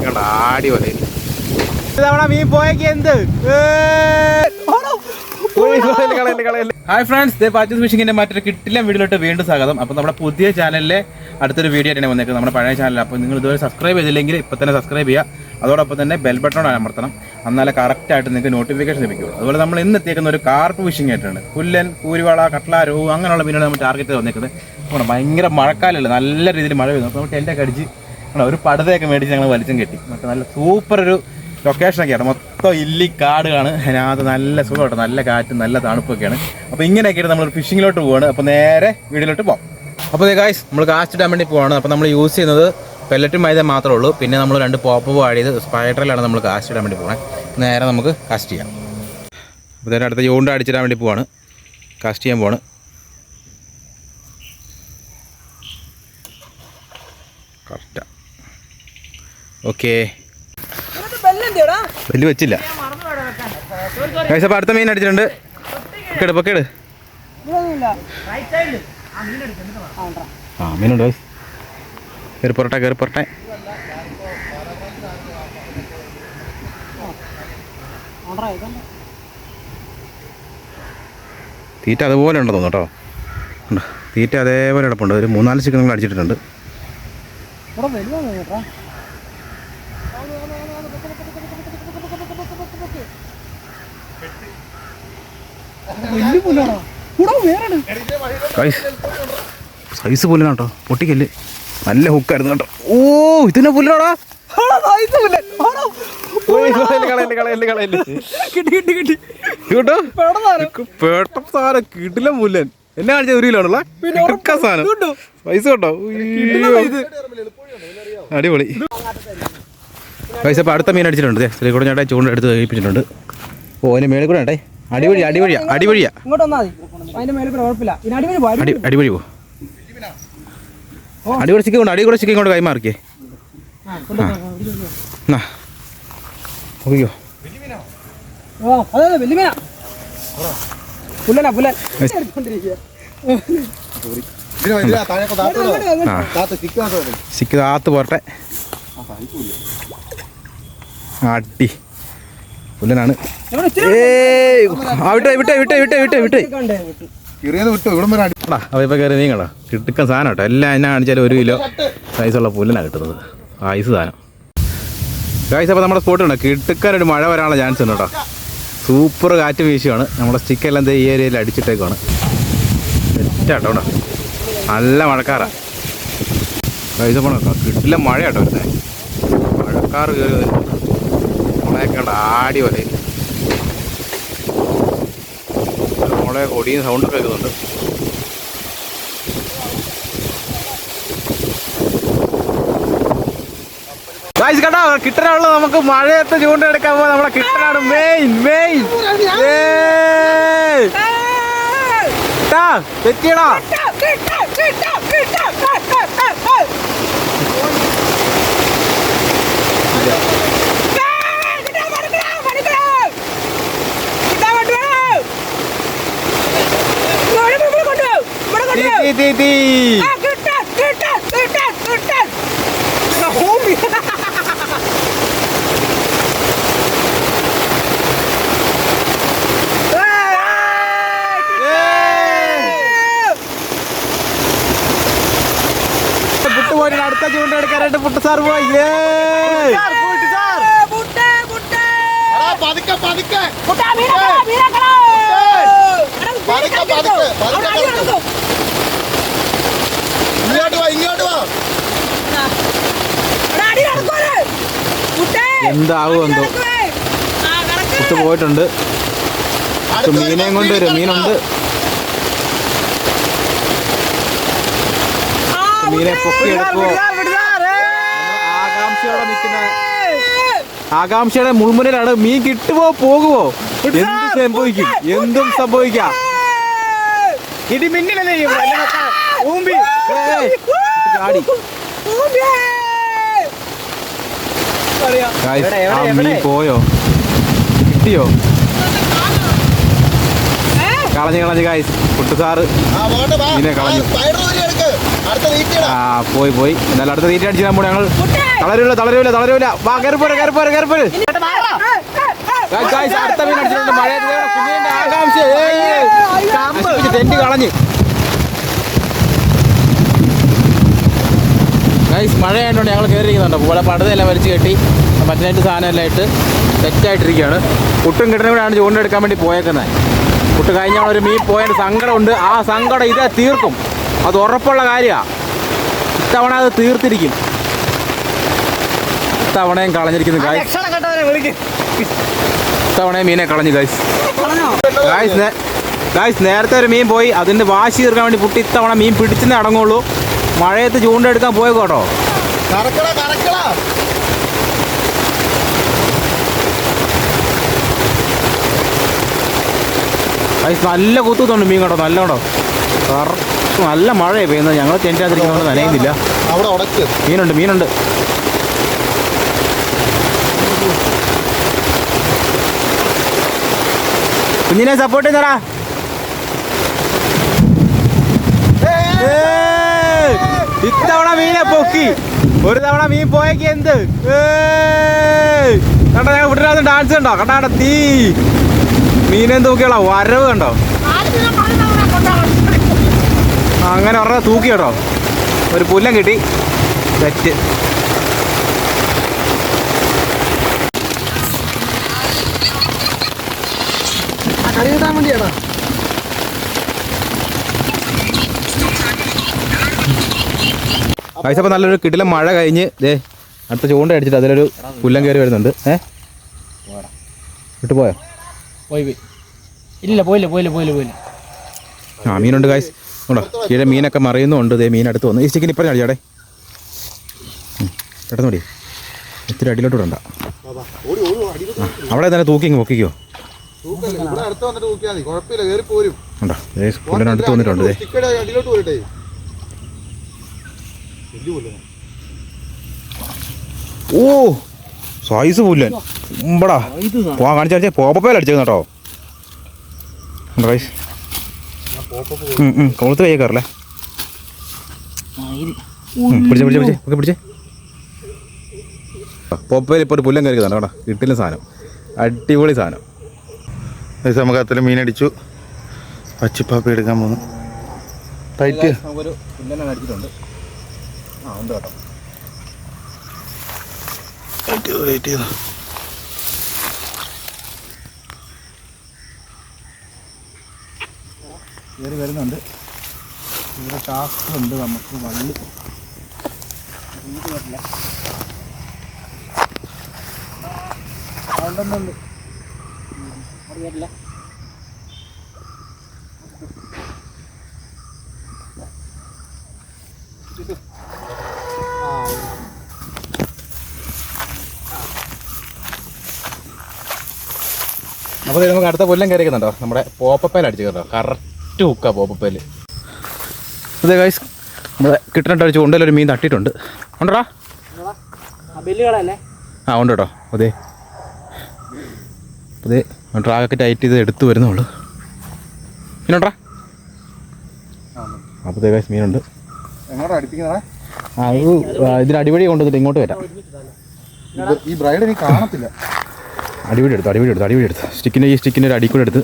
കണ്ട അടിപൊളി. ഇതവണ മീൻ പോയേക്ക് എന്ത്. ഹായ് ഫ്രണ്ട്സ്, പാച്ചൂസ് ഫിഷിങ്ങിന്റെ മറ്റൊരു കിട്ടില്ല വീഡിയോയിലോട്ട് വീണ്ടും സ്വാഗതം. അപ്പോൾ നമ്മുടെ പുതിയ ചാനലിലെ അടുത്തൊരു വീഡിയോ ആയിട്ടാണ് വന്നേക്കുന്നത്, നമ്മുടെ പഴയ ചാനൽ. അപ്പോൾ നിങ്ങൾ ഇതുവരെ സബ്സ്ക്രൈബ് ചെയ്തില്ലെങ്കിൽ ഇപ്പോൾ തന്നെ സബ്സ്ക്രൈബ് ചെയ്യുക. അതോടൊപ്പം തന്നെ ബെൽ ബട്ടൺ അമർത്തണം, എന്നാലേ കറക്റ്റായിട്ട് നിങ്ങൾക്ക് നോട്ടിഫിക്കേഷൻ ലഭിക്കുള്ളൂ. അതുപോലെ നമ്മൾ ഇന്ന് എത്തിയേക്കുന്ന ഒരു കാർപ്പ് ഫിഷിംഗ് ആയിട്ടാണ്. പുല്ലൻ, കൂരിവാള, കട്ട്ള, രോഹു അങ്ങനെയുള്ള മീനാണ് നമ്മൾ ടാർഗറ്റ് വന്നേക്കുന്നത്. അപ്പോൾ ഭയങ്കര മഴക്കാലമല്ല, നല്ല രീതിയിൽ മഴ പെയ്യുന്നു. അപ്പോൾ നമ്മൾ ടെൻ്റൊക്കെ അടിച്ച് ഒരു പടുതയൊക്കെ മേടിച്ച് ഞങ്ങൾ വലിച്ചും കെട്ടി. മറ്റേ നല്ല സൂപ്പർ ഒരു ലൊക്കേഷനൊക്കെയാണ്. മൊത്തം ഇല്ലിക്കാടുകളാണ്, അതിനകത്ത് നല്ല സുഖമായിട്ട് നല്ല കാറ്റും നല്ല തണുപ്പൊക്കെയാണ്. അപ്പോൾ ഇങ്ങനെയൊക്കെയാണ് നമ്മൾ ഫിഷിങ്ങിലോട്ട് പോവാണ്. അപ്പോൾ നേരെ വീഡിയോയിലോട്ട് പോകാം. അപ്പോൾ ഗായ്സ്, നമ്മൾ കാസ്റ്റ് ഇടാൻ വേണ്ടി പോവാണ്. അപ്പോൾ നമ്മൾ യൂസ് ചെയ്യുന്നത് പെല്ലറ്റും മൈദ മാത്രമേ ഉള്ളൂ. പിന്നെ നമ്മൾ 2 പോപ്പ് ആടിയത് സ്പൈഡറിലാണ് നമ്മൾ കാസ്റ്റ് ഇടാൻ വേണ്ടി പോകുന്നത്. നേരെ നമുക്ക് കാസ്റ്റ് ചെയ്യാം. അപ്പോൾ ഇതിൻ്റെ അടുത്ത യൂണ്ട അടിച്ചിടാൻ വേണ്ടി പോവാണ്, കാസ്റ്റ് ചെയ്യാൻ പോവാണ്. Correct, okay. വലിയ വെച്ചില്ല ഗൈസ്. അപ്പോൾ അടുത്ത മീൻ അടിച്ചിട്ടുണ്ട്. കേട് പൊക്കേട്. ആ മീനുണ്ട് ഗൈസ്. കയറി പുറട്ടെ, കയറി പുറട്ടെ. തീറ്റ അതുപോലെ ഉണ്ടെന്ന് തോന്നുന്നു കേട്ടോ. തീറ്റ അതേപോലെ കിടപ്പുണ്ട്. ഒരു 3-4 ചിക്കൻ നിങ്ങൾ അടിച്ചിട്ടുണ്ട്. സൈസ് പുല്ലാണ് കേട്ടോ, പൊട്ടിക്കല്ല്. നല്ല ഹുക്കായിരുന്നു കേട്ടോ. ഓ ഇതിനെ പുല്ലാടാ. പേട്ട സാധനം കിട്ടില്ല പുല്ലൻ. എന്നെ കാണിച്ച 1 കിലോ ആണല്ലോ സാധനം. പൈസ കേട്ടോ, അടിപൊളി പൈസ. അപ്പോൾ അടുത്ത മീൻ അടിച്ചിട്ടുണ്ട്. ശ്രീകുടം ചേട്ടാ ചൂണ്ട എടുത്ത് കഴിപ്പിച്ചിട്ടുണ്ട്. ഓ അതിന് മേളിൽ കൂടെ ഉണ്ടേ. അടിപൊളി അടിപൊളിയാ, അടിപൊളിയാ, അടിപൊളി പോ. അടിപൊളി ചിക്കൻ കൊണ്ട്, അടിപൊളി ചിക്കൻ കൊണ്ട് കൈമാറിക്കേ. നോക്കിയോ, ചിക്ക് താത്ത് പോരട്ടെ. അടി പുല്ലനാണ്. വിട്ടേ വിട്ടേ വിട്ടേ വിട്ടേ വിട്ടേ വിട്ടേ അപ്പോൾ ഇപ്പോൾ കയറി നീങ്ങടാ. കിട്ടുക്കാൻ സാധനം കേട്ടോ. എല്ലാം എന്നാ കാണിച്ചാലും 1 കിലോ സൈസുള്ള പുല്ലനാണ് കിട്ടുന്നത്. ഐസ് സാധനം ഗൈസ്. അപ്പോൾ നമ്മുടെ സ്പോട്ടുണ്ട്. കിട്ടുക്കാനൊരു മഴ വരാനുള്ള ചാൻസ് ഉണ്ട് കേട്ടോ. സൂപ്പർ കാറ്റ് വീശുവാണ്. നമ്മുടെ സ്റ്റിക്കെല്ലാം ഈ ഏരിയയിൽ അടിച്ചിട്ടേക്കുവാണ്. സെറ്റാട്ടോ കേട്ടോ, നല്ല മഴക്കാറാണ് ഗൈസ്. അപ്പോൾ കിട്ടില്ല മഴ കേട്ടോ വരുന്നത്. മഴക്കാറ് കയറി വരുമ്പോൾ മുളയൊക്കെ ഉണ്ട് ആടി പോലെ. മുളയെ കൊടിയും സൗണ്ടൊക്കെ കേൾക്കുന്നുണ്ട്. ഗൈസ് കണ്ടോ, കിട്ടനാണല്ലോ. നമുക്ക് മഴയത്ത് ചൂണ്ടെടുക്കാൻ പോകാൻ നമ്മളെ കിട്ടനാണ് മെയിൻ മെയിൻ. തെറ്റിയടാ. അടുത്ത ചൂണ്ട എടുക്കാനായിട്ട് പുട്ട് സാർ പോയി. എന്താവും എന്തോ. പുട്ട് പോയിട്ടുണ്ട്. മീനെയും കൊണ്ട് വരും. മീനുണ്ട്. മീനെ പൊക്കിയെടുക്കുവോ? ആകാംക്ഷയോടെ നിൽക്കുന്ന, ആകാംക്ഷയുടെ മുൾമുനയിലാണ്. മീൻ കിട്ടുമോ പോകുമോ? എന്ത് സംഭവിക്കും? എന്തും സംഭവിക്കാം. ഇടിമിന്നലേ ചാടി. മീൻ പോയോ? കിട്ടിയോ? കളഞ്ഞു കളഞ്ഞു ഗായ്സ്. പുട്ട് സാറ് മീനെ കളഞ്ഞു. ആ പോയി എന്നാലും അടുത്ത തീറ്റ അടിച്ചാൽ നമ്മൾ ഞങ്ങൾ തളരൂല വാ കയറിപ്പോരെ അടുത്ത മീൻ അടിച്ചിട്ടുണ്ട്. മഴ ആകാംക്ഷ ടെന്റ് കളഞ്ഞ് ഗൈസ്. മഴയായതുകൊണ്ട് ഞങ്ങൾ കയറിയിരിക്കുന്നുണ്ട്. പോലെ പടുതയെല്ലാം വലിച്ച് കെട്ടി മറ്റേ സാധനം എല്ലാം ഇട്ട് സെറ്റായിട്ടിരിക്കുകയാണ്. പുട്ടും കിട്ടുന്നവരാണ് ചൂണ്ടെടുക്കാൻ വേണ്ടി പോയേക്കുന്നത്. പുട്ട് കഴിഞ്ഞ ഒരു മീൻ പോയതിന് സങ്കടമുണ്ട്. ആ സങ്കടം ഇതേ തീർക്കും, അത് ഉറപ്പുള്ള കാര്യമാണ്. ഇത്തവണ അത് തീർത്തിരിക്കും. ഇത്തവണയും കളഞ്ഞിരിക്കുന്നു ഗൈസ്. ഇത്തവണയും മീനെ കളഞ്ഞു ഗൈസ്. നേരത്തെ ഒരു മീൻ പോയി, അതിൻ്റെ വാശി തീർക്കാൻ വേണ്ടി പുട്ടി ഇത്തവണ മീൻ പിടിച്ചെന്നേ അടങ്ങുള്ളൂ. മഴയത്ത് ചൂണ്ടെടുക്കാൻ പോയേക്കോട്ടോ. ഗൈസ് നല്ല കുത്തുന്നുണ്ട് മീൻ കേട്ടോ, നല്ല കേട്ടോ. നല്ല മഴയാണ് പെയ്യുന്നത്. ഞങ്ങൾ ചെണ്ടാതിരിക്കുന്നതുകൊണ്ട് നനയുന്നില്ല. മീനുണ്ട് കുഞ്ഞിനെ സപ്പോർട്ട് ചെയ്യുന്നടാ. ഇത്തവണ മീനെ പൊക്കി. ഒരു തവണ മീൻ പോയേക്ക് എന്ത് കണ്ടോ? ഞങ്ങൾ വിട്ടിട്ട് ഡാൻസ് കണ്ടോ? കണ്ടാ തീ മീനെ തൂക്കിയുള്ള വരവ് കണ്ടോ? അങ്ങനെ പറഞ്ഞാൽ തൂക്കി കേട്ടോ. ഒരു പുല്ലം കിട്ടി. തെറ്റ്. പൈസ നല്ലൊരു കിടിലം മഴ കഴിഞ്ഞ് അടുത്ത ചൂണ്ട അടിച്ചിട്ട് അതിലൊരു പുല്ലം കയറി വരുന്നുണ്ട്. വിട്ടു പോയോ? ഇല്ല പോയില്ല. ആ മീനുണ്ട് ഗൈസ്. ഉണ്ടോ കീഴെ മീനൊക്കെ മറിയുന്നുണ്ട്. മീൻ അടുത്ത് വന്നു. ഈ സ്റ്റിക്കിന് ഇപ്പം അടിച്ചാടെ പെട്ടെന്ന് മതി. ഇത്തിരി അടിയിലോട്ട് വിടണ്ട. അവിടെ തന്നെ തൂക്കി പൊക്കിക്കോ. ഉണ്ടോ പുല്ലിനടുത്ത് വന്നിട്ടുണ്ട്. ഓ സൈസ് പുല്ലൻ ഉമ്പടാ. പോവാൻ കാണിച്ചാൽ പോപ്പേൽ അടിച്ചേക്കുന്നു കേട്ടോ. ഗൈസ് കൊളുത്ത് കൈ കയറല്ലേ. പിടിച്ചേ പോപ്പയിൽ ഇപ്പോൾ ഒരു പുല്ലം കയറിക്കുന്നുണ്ട് കേട്ടോ. കിട്ടില്ല സാധനം, അടിപൊളി സാധനം. നമുക്ക് അത്ര മീനടിച്ചു. പച്ചിപ്പാപ്പി എടുക്കാൻ പോകുന്നു. ടൈറ്റ് നമുക്കൊരു പുല്ലനെ അടിച്ചിട്ടുണ്ട്. ഉണ്ട് കേട്ടോ. വെയിറ്റ് ചെയ്തോ. കയറി വരുന്നുണ്ട്. ഇവിടെ ടാസ്ക് ഉണ്ട്. നമുക്ക് വള്ളി വരില്ല. ഉണ്ടെന്നുണ്ട് വരില്ല. അപ്പോൾ നമുക്ക് അടുത്ത പുല്ലം കയറിക്കുന്നുണ്ടോ. നമ്മുടെ പോപ്പപ്പേൽ അടിച്ചു കേട്ടോ. കറക്റ്റ് ഹുക്കാ പോപ്പപ്പേല്. അതെ ഗൈസ്, നമ്മുടെ കിട്ടുന്ന ചൂണ്ടയിലൊരു മീൻ തട്ടിയിട്ടുണ്ട്. ഉണ്ടോടാ? ആ ഉണ്ട് കേട്ടോ. അതെ ട്രാക്കൊക്കെ ടൈറ്റ് ചെയ്ത് എടുത്ത് വരുന്നുള്ളൂ. മീനുണ്ടാ? അപ്പോൾ ഗൈസ് മീനുണ്ട്. ആ ഇതിന് അടിപൊളി കൊണ്ടുവന്നിട്ട് ഇങ്ങോട്ട് വരാം. ഈ ബ്രൈഡ് എനിക്ക് കാണത്തില്ല. അടിപൊളി എടുത്ത് സ്റ്റിക്കിൻ്റെ ഒരു അടിക്കൂടെ എടുത്ത്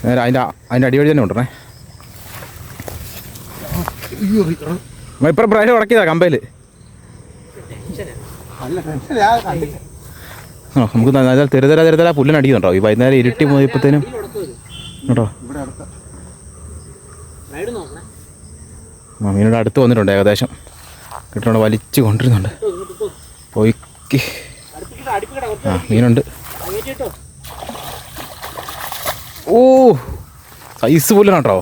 നേരെ അതിൻ്റെ അടിപൊളി തന്നെ ഉണ്ടേ. ഇപ്പം ബ്രൈഡ് ഉടക്കിയതാ കമ്പയിൽ. ആ നമുക്ക് നല്ല തെരുതര പുല്ലൻ അടിക്കുന്നുണ്ടോ. ഈ വൈകുന്നേരം ഇരുട്ടി പോയപ്പോഴത്തേനും കേട്ടോ. ആ മീനോട് അടുത്ത് വന്നിട്ടുണ്ട്. ഏകദേശം കിട്ടണോണ്ട് വലിച്ച് കൊണ്ടിരുന്നുണ്ട്. പോയിക്ക്. ആ മീനുണ്ട്. ഓ സൈസ് പുല്ലൻ കേട്ടോ.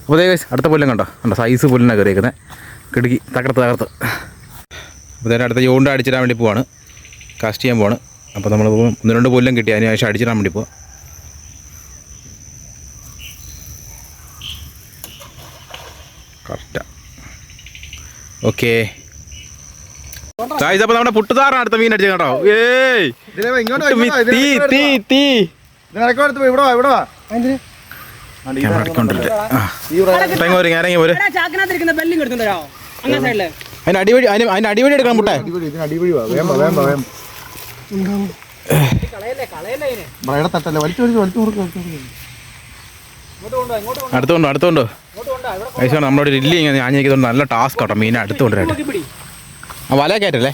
അപ്പോൾ അടുത്ത പുല്ലൻ കണ്ടോ. സൈസ് പുല്ലനാണ് കയറിയേക്കുന്നത്. കിടുക്കി തകർത്ത്. അപ്പോൾ അടുത്ത ചൂണ്ട അടിച്ചിടാൻ വേണ്ടി പോവാണ്. കാസ്റ്റ് ചെയ്യാൻ പോവാണ്. അപ്പോൾ നമ്മൾ 1-2 പുല്ലൻ കിട്ടി. അതിന് ശേഷം അടിച്ചിടാൻ വേണ്ടി പോവാം. കറക്റ്റാ. ഓക്കെ അപ്പോൾ നമ്മുടെ പുട്ടുതാറാണ് അടുത്ത മീൻ അടിച്ചത് കേട്ടോ. ഞാൻ അടക്കൊണ്ടില്ല. ഇറങ്ങി പോര്. അതിന് അടിവഴി എടുക്കണം മുട്ടേ. അടുത്തോണ്ടോ ഐശോ നമ്മളോട് ഇല്ല ഇങ്ങനെ ഞാഞ്ഞേക്കുന്നുണ്ട്. നല്ല ടാസ്ക് കേട്ടോ മീനെ അടുത്തുകൊണ്ടിരായിട്ട്. ആ വല കയറ്റല്ലേ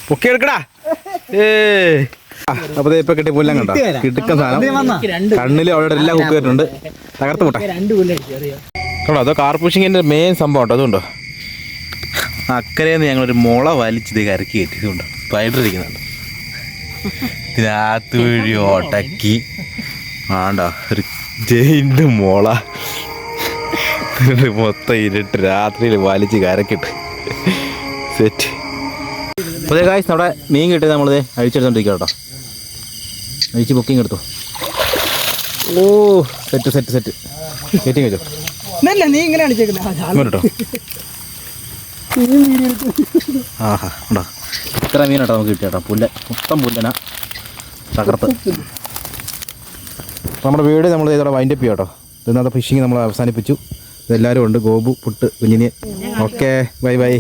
പൊക്കി എടുക്കടാ. അപ്പൊ ഇപ്പൊ കിട്ടിയ പുല്ലം കണ്ടോ കിടുക്കൻ സാധനം. കണ്ണില് അവിടെ എല്ലാം കുക്ക് ചെയ്തിട്ടുണ്ട്. തകർത്ത് മുട്ട കേട്ടോ. അതോ കാർ ഫിഷിങ്ങിന്റെ മെയിൻ സംഭവം കേട്ടോ. അതുകൊണ്ടോ അക്കരയെന്ന് ഞങ്ങളൊരു മുള വലിച്ചത് കരക്കി കയറ്റിയതുകൊണ്ട് സ്പൈഡർ ഇരിക്കുന്നുണ്ട്. ഇതിനകത്ത് വഴി ഓട്ടക്കി ആണ്ടോ ഒരു ജയിൻ്റെ മുള മൊത്തം ഇരുട്ട് രാത്രിയിൽ വലിച്ച് കരക്കിട്ട് സെറ്റ്. അപ്പോൾ കാശ് നമ്മുടെ മീൻ കിട്ടിയത് നമ്മളിത് അഴിച്ചെടുത്തോണ്ടിരിക്കുക കേട്ടോ. അഴിച്ച് ബുക്കിംഗ് എടുത്തു. ഓ സെറ്റ് സെറ്റ് സെറ്റ് കയറ്റിങ് വെച്ചോ. നീ ഇങ്ങനെ കേട്ടോ. ആഹാ ഉണ്ടോ ഇത്ര മീനാട്ടോ നമുക്ക് കിട്ടിയ കേട്ടോ. പുല്ല മൊത്തം പുല്ലന തകർത്ത്. നമ്മുടെ വീട് നമ്മൾ ഇതോടെ വൈൻഡപ്പ് ചെയ്യാം കേട്ടോ. ഇന്നത്തെ ഫിഷിങ് നമ്മൾ അവസാനിപ്പിച്ചു. ഇതെല്ലാവരും ഉണ്ട്. ഗോപു, പുട്ട്, കുഞ്ഞിന്. Okay bye bye.